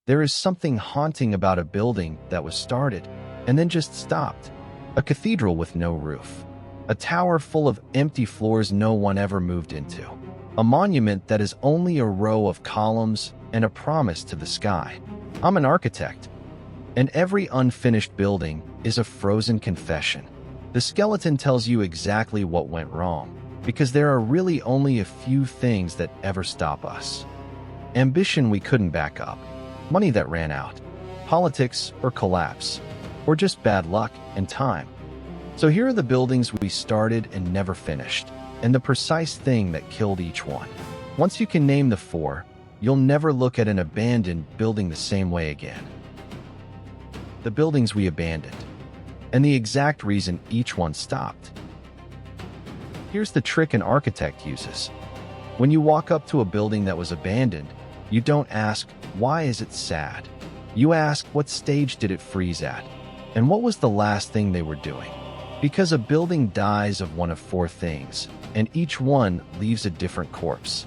There is something haunting about a building that was started and then just stopped. A cathedral with no roof. A tower full of empty floors no one ever moved into. A monument that is only a row of columns and a promise to the sky. I'm an architect, and every unfinished building is a frozen confession. The skeleton tells you exactly what went wrong, because there are really only a few things that ever stop us. Ambition we couldn't back up, money that ran out, politics or collapse, or just bad luck and time. So here are the buildings we started and never finished, and the precise thing that killed each one. Once you can name the four, you'll never look at an abandoned building the same way again. The buildings we abandoned, and the exact reason each one stopped. Here's the trick an architect uses. When you walk up to a building that was abandoned, you don't ask, why is it sad? You ask, what stage did it freeze at? And what was the last thing they were doing? Because a building dies of one of four things, and each one leaves a different corpse.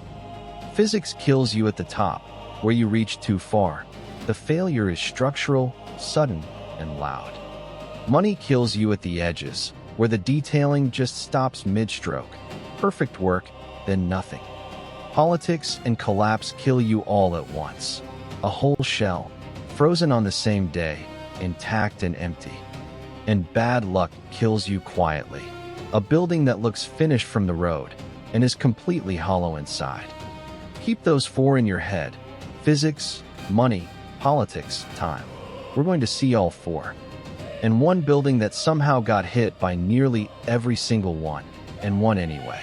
Physics kills you at the top, where you reach too far. The failure is structural, sudden, and loud. Money kills you at the edges, where the detailing just stops mid-stroke. Perfect work, then nothing. Politics and collapse kill you all at once. A whole shell, frozen on the same day, intact and empty. And bad luck kills you quietly. A building that looks finished from the road and is completely hollow inside. Keep those four in your head. Physics, money, politics, time. We're going to see all four. And one building that somehow got hit by nearly every single one, and won anyway.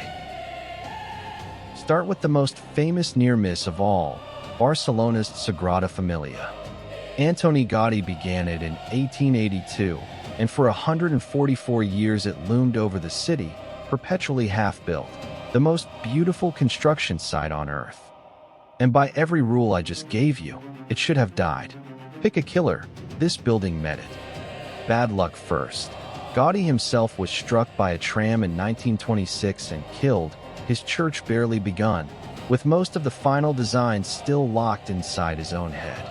Start with the most famous near-miss of all, Barcelona's Sagrada Familia. Antoni Gaudí began it in 1882, and for 144 years it loomed over the city, perpetually half-built, the most beautiful construction site on Earth. And by every rule I just gave you, it should have died. Pick a killer, this building met it. Bad luck first. Gaudí himself was struck by a tram in 1926 and killed, his church barely begun, with most of the final designs still locked inside his own head.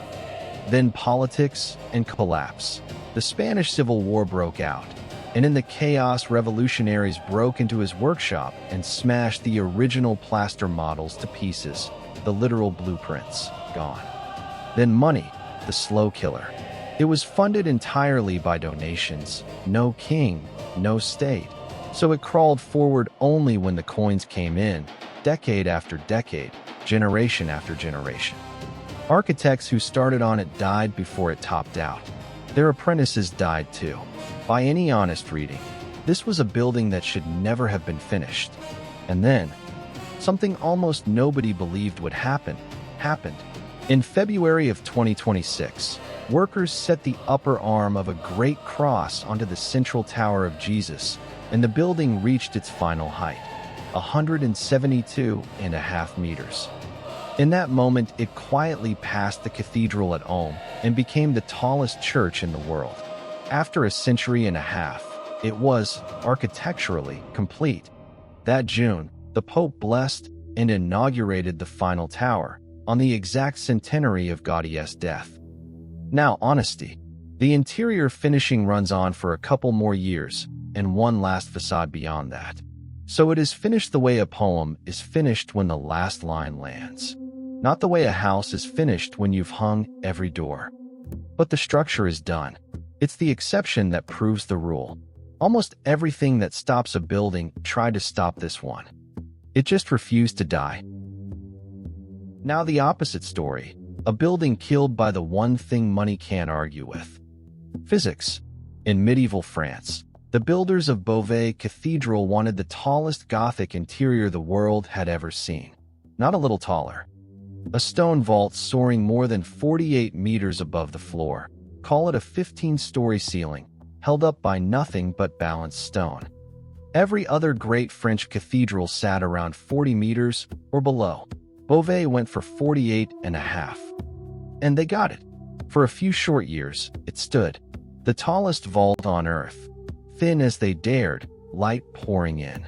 Then politics and collapse. The Spanish Civil War broke out, and in the chaos revolutionaries broke into his workshop and smashed the original plaster models to pieces, the literal blueprints, gone. Then money, the slow killer. It was funded entirely by donations, no king, no state, so it crawled forward only when the coins came in, decade after decade, generation after generation. Architects who started on it died before it topped out. Their apprentices died too. By any honest reading, this was a building that should never have been finished. And then, something almost nobody believed would happen, happened. In February of 2026, workers set the upper arm of a great cross onto the central tower of Jesus, and the building reached its final height, 172.5 meters. In that moment, it quietly passed the cathedral at Ulm and became the tallest church in the world. After a century and a half, it was, architecturally, complete. That June, the Pope blessed and inaugurated the final tower, on the exact centenary of Gaudí's death. Now, honesty. The interior finishing runs on for a couple more years, and one last facade beyond that. So it is finished the way a poem is finished when the last line lands. Not the way a house is finished when you've hung every door. But the structure is done. It's the exception that proves the rule. Almost everything that stops a building tried to stop this one. It just refused to die. Now the opposite story. A building killed by the one thing money can't argue with. Physics. In medieval France, the builders of Beauvais Cathedral wanted the tallest Gothic interior the world had ever seen. Not a little taller. A stone vault soaring more than 48 meters above the floor. Call it a 15-story ceiling, held up by nothing but balanced stone. Every other great French cathedral sat around 40 meters or below. Beauvais went for 48.5. And they got it. For a few short years, it stood. The tallest vault on Earth. Thin as they dared, light pouring in.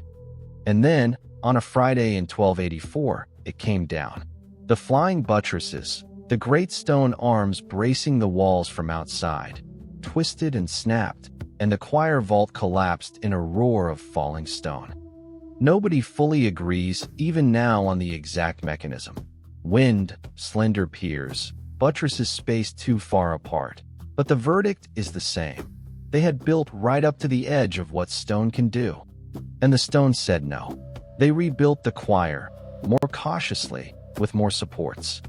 And then, on a Friday in 1284, it came down. The flying buttresses, the great stone arms bracing the walls from outside, twisted and snapped, and the choir vault collapsed in a roar of falling stone. Nobody fully agrees, even now, on the exact mechanism. Wind, slender piers, buttresses spaced too far apart. But the verdict is the same. They had built right up to the edge of what stone can do. And the stone said no. They rebuilt the choir, more cautiously, with more supports.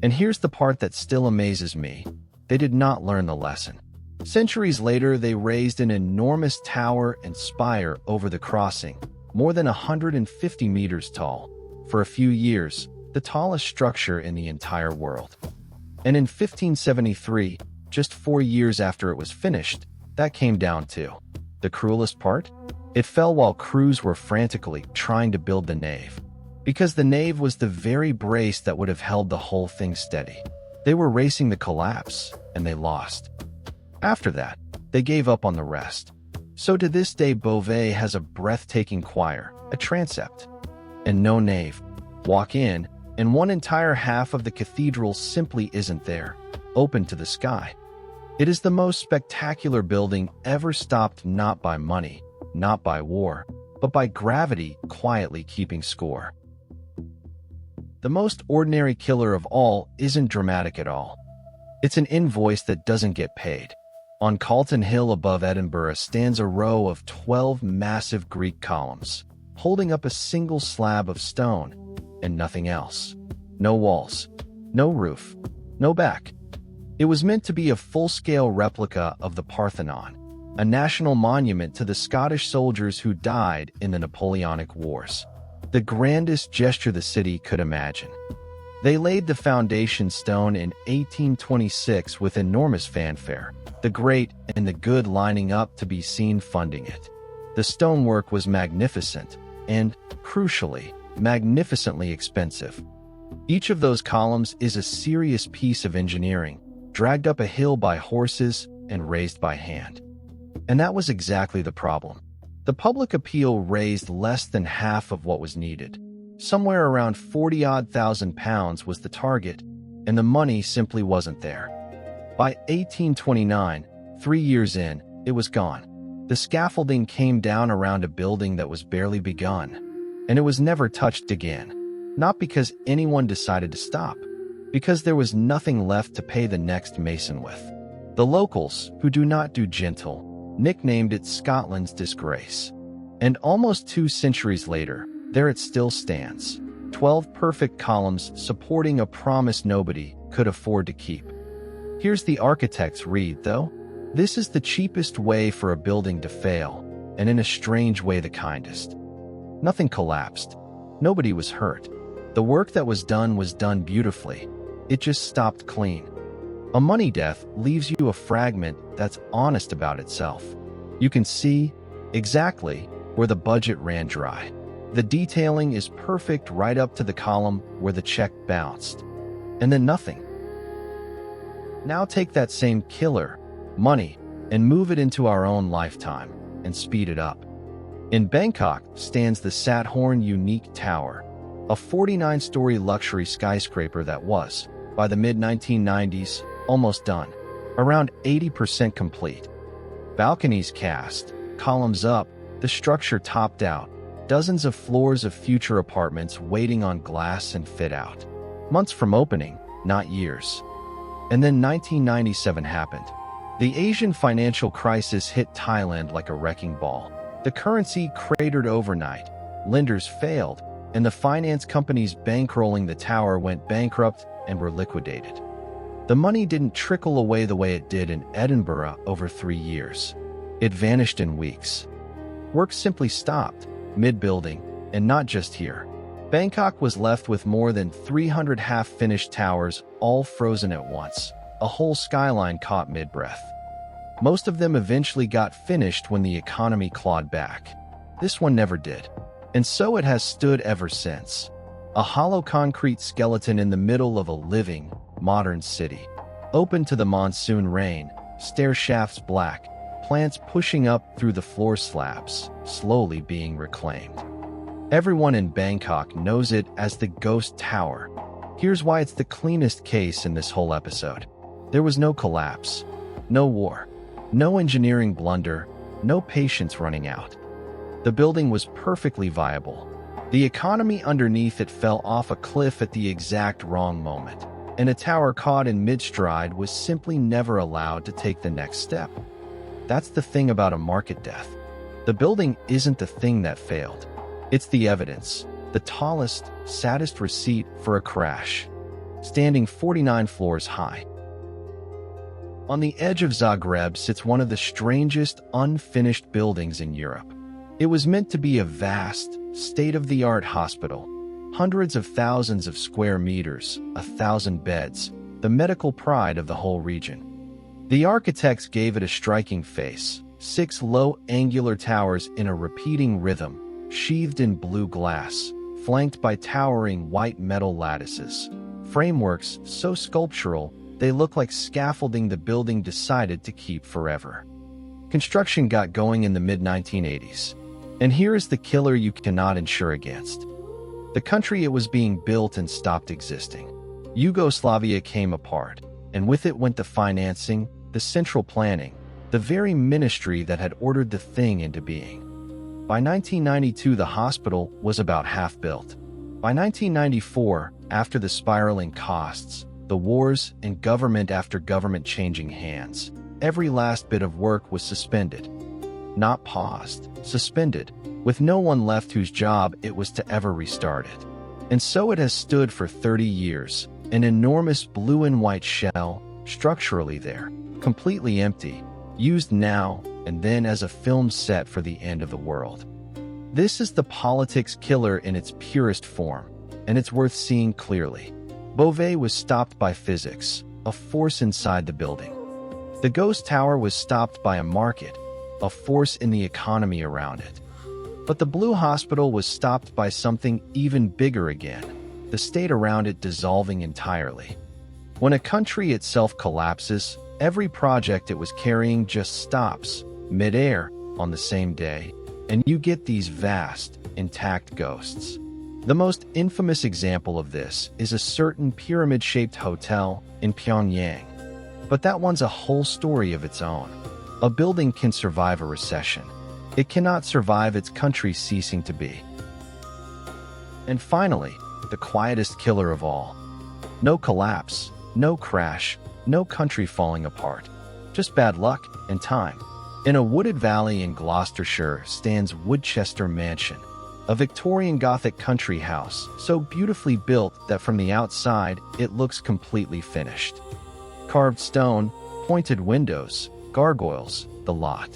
And here's the part that still amazes me. They did not learn the lesson. Centuries later, they raised an enormous tower and spire over the crossing, more than 150 meters tall. For a few years, the tallest structure in the entire world. And in 1573, just 4 years after it was finished, that came down too. The cruelest part? It fell while crews were frantically trying to build the nave. Because the nave was the very brace that would have held the whole thing steady. They were racing the collapse, and they lost. After that, they gave up on the rest. So to this day, Beauvais has a breathtaking choir, a transept, and no nave. Walk in, and one entire half of the cathedral simply isn't there, open to the sky. It is the most spectacular building ever stopped, not by money, not by war, but by gravity quietly keeping score. The most ordinary killer of all isn't dramatic at all. It's an invoice that doesn't get paid. On Calton Hill above Edinburgh stands a row of 12 massive Greek columns, holding up a single slab of stone, and nothing else. No walls, no roof, no back. It was meant to be a full-scale replica of the Parthenon, a national monument to the Scottish soldiers who died in the Napoleonic Wars. The grandest gesture the city could imagine. They laid the foundation stone in 1826 with enormous fanfare, the great and the good lining up to be seen funding it. The stonework was magnificent and, crucially, magnificently expensive. Each of those columns is a serious piece of engineering, dragged up a hill by horses and raised by hand. And that was exactly the problem. The public appeal raised less than half of what was needed. Somewhere around 40-odd thousand pounds was the target, and the money simply wasn't there. By 1829, 3 years in, it was gone. The scaffolding came down around a building that was barely begun, and it was never touched again. Not because anyone decided to stop, because there was nothing left to pay the next mason with. The locals, who do not do gentle, nicknamed it Scotland's Disgrace. And almost 2 centuries later, there it still stands. 12 perfect columns supporting a promise nobody could afford to keep. Here's the architect's read, though. This is the cheapest way for a building to fail, and in a strange way the kindest. Nothing collapsed. Nobody was hurt. The work that was done beautifully. It just stopped clean. A money death leaves you a fragment that's honest about itself. You can see exactly where the budget ran dry. The detailing is perfect right up to the column where the check bounced. And then nothing. Now take that same killer, money, and move it into our own lifetime and speed it up. In Bangkok stands the Sathorn Unique Tower, a 49-story luxury skyscraper that was, by the mid-1990s, almost done, around 80% complete. Balconies cast, columns up, the structure topped out, dozens of floors of future apartments waiting on glass and fit out. Months from opening, not years. And then 1997 happened. The Asian financial crisis hit Thailand like a wrecking ball. The currency cratered overnight, lenders failed, and the finance companies bankrolling the tower went bankrupt and were liquidated. The money didn't trickle away the way it did in Edinburgh over 3 years. It vanished in weeks. Work simply stopped, mid-building, and not just here. Bangkok was left with more than 300 half-finished towers, all frozen at once. A whole skyline caught mid-breath. Most of them eventually got finished when the economy clawed back. This one never did. And so it has stood ever since. A hollow concrete skeleton in the middle of a living, modern city. Open to the monsoon rain, stair shafts black, plants pushing up through the floor slabs, slowly being reclaimed. Everyone in Bangkok knows it as the Ghost Tower. Here's why it's the cleanest case in this whole episode. There was no collapse, no war, no engineering blunder, no patience running out. The building was perfectly viable. The economy underneath it fell off a cliff at the exact wrong moment, and a tower caught in mid-stride was simply never allowed to take the next step. That's the thing about a market death. The building isn't the thing that failed. It's the evidence, the tallest, saddest receipt for a crash, standing 49 floors high. On the edge of Zagreb sits one of the strangest, unfinished buildings in Europe. It was meant to be a vast, state-of-the-art hospital, hundreds of thousands of square meters, 1,000 beds, the medical pride of the whole region. The architects gave it a striking face, 6 low, angular towers in a repeating rhythm, sheathed in blue glass, flanked by towering white metal lattices. Frameworks so sculptural, they look like scaffolding the building decided to keep forever. Construction got going in the mid-1980s. And here is the killer you cannot insure against. The country it was being built and stopped existing. Yugoslavia came apart, and with it went the financing, the central planning, the very ministry that had ordered the thing into being. By 1992, the hospital was about half built. By 1994, after the spiraling costs, the wars, and government after government changing hands, every last bit of work was suspended. Not paused, suspended, with no one left whose job it was to ever restart it. And so it has stood for 30 years, an enormous blue and white shell, structurally there, completely empty, used now and then as a film set for the end of the world. This is the politics killer in its purest form, and it's worth seeing clearly. Beauvais was stopped by physics, a force inside the building. The ghost tower was stopped by a market, a force in the economy around it. But the Blue Hospital was stopped by something even bigger again, the state around it dissolving entirely. When a country itself collapses, every project it was carrying just stops, mid-air, on the same day, and you get these vast, intact ghosts. The most infamous example of this is a certain pyramid-shaped hotel in Pyongyang. But that one's a whole story of its own. A building can survive a recession. It cannot survive its country ceasing to be. And finally, the quietest killer of all. No collapse, no crash, no country falling apart. Just bad luck and time. In a wooded valley in Gloucestershire stands Woodchester Mansion, a Victorian Gothic country house so beautifully built that from the outside it looks completely finished. Carved stone, pointed windows, gargoyles, the lot.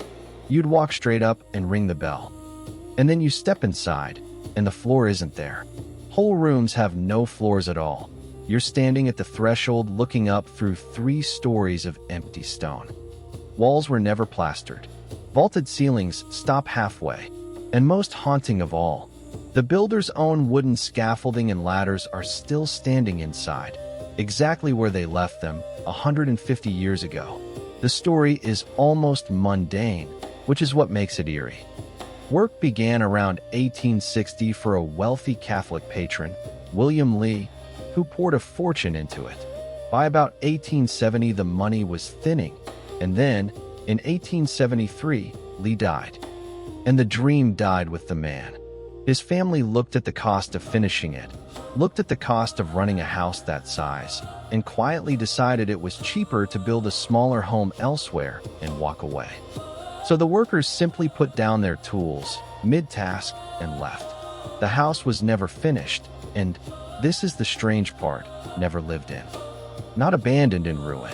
You'd walk straight up and ring the bell. And then you step inside, and the floor isn't there. Whole rooms have no floors at all. You're standing at the threshold looking up through 3 stories of empty stone. Walls were never plastered. Vaulted ceilings stop halfway. And most haunting of all, the builder's own wooden scaffolding and ladders are still standing inside, exactly where they left them 150 years ago. The story is almost mundane, which is what makes it eerie. Work began around 1860 for a wealthy Catholic patron, William Lee, who poured a fortune into it. By about 1870, the money was thinning, and then, in 1873, Lee died. And the dream died with the man. His family looked at the cost of finishing it, looked at the cost of running a house that size, and quietly decided it was cheaper to build a smaller home elsewhere and walk away. So the workers simply put down their tools, mid-task, and left. The house was never finished, and, this is the strange part, never lived in. Not abandoned in ruin,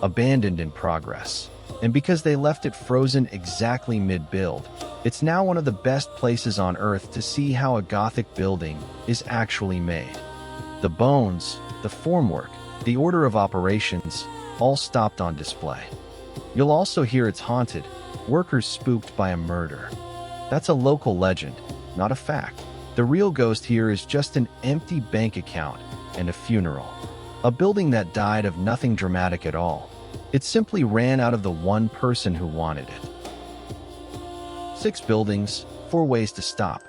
abandoned in progress. And because they left it frozen exactly mid-build, it's now one of the best places on Earth to see how a Gothic building is actually made. The bones, the formwork, the order of operations, all stopped on display. You'll also hear it's haunted, workers spooked by a murder. That's a local legend, not a fact. The real ghost here is just an empty bank account and a funeral. A building that died of nothing dramatic at all. It simply ran out of the one person who wanted it. 6 buildings, 4 ways to stop.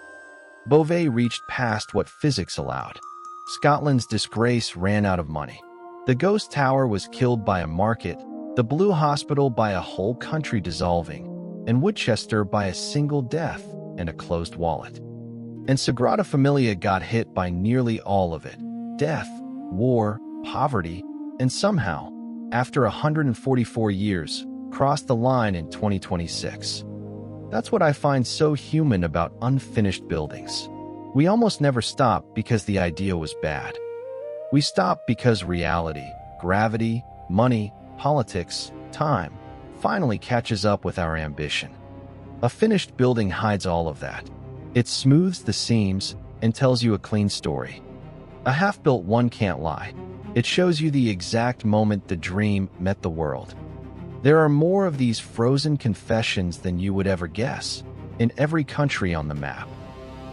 Beauvais reached past what physics allowed. Scotland's Disgrace ran out of money. The Ghost Tower was killed by a market, the Blue Hospital by a whole country dissolving, and Woodchester by a single death and a closed wallet. And Sagrada Familia got hit by nearly all of it: death, war, poverty, and somehow, after 144 years, crossed the line in 2026. That's what I find so human about unfinished buildings. We almost never stop because the idea was bad. We stop because reality, gravity, money, politics, time, finally catches up with our ambition. A finished building hides all of that. It smooths the seams and tells you a clean story. A half-built one can't lie. It shows you the exact moment the dream met the world. There are more of these frozen confessions than you would ever guess, in every country on the map.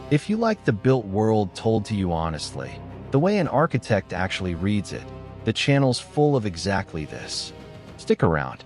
If you like the built world told to you honestly, the way an architect actually reads it, the channel's full of exactly this. Stick around.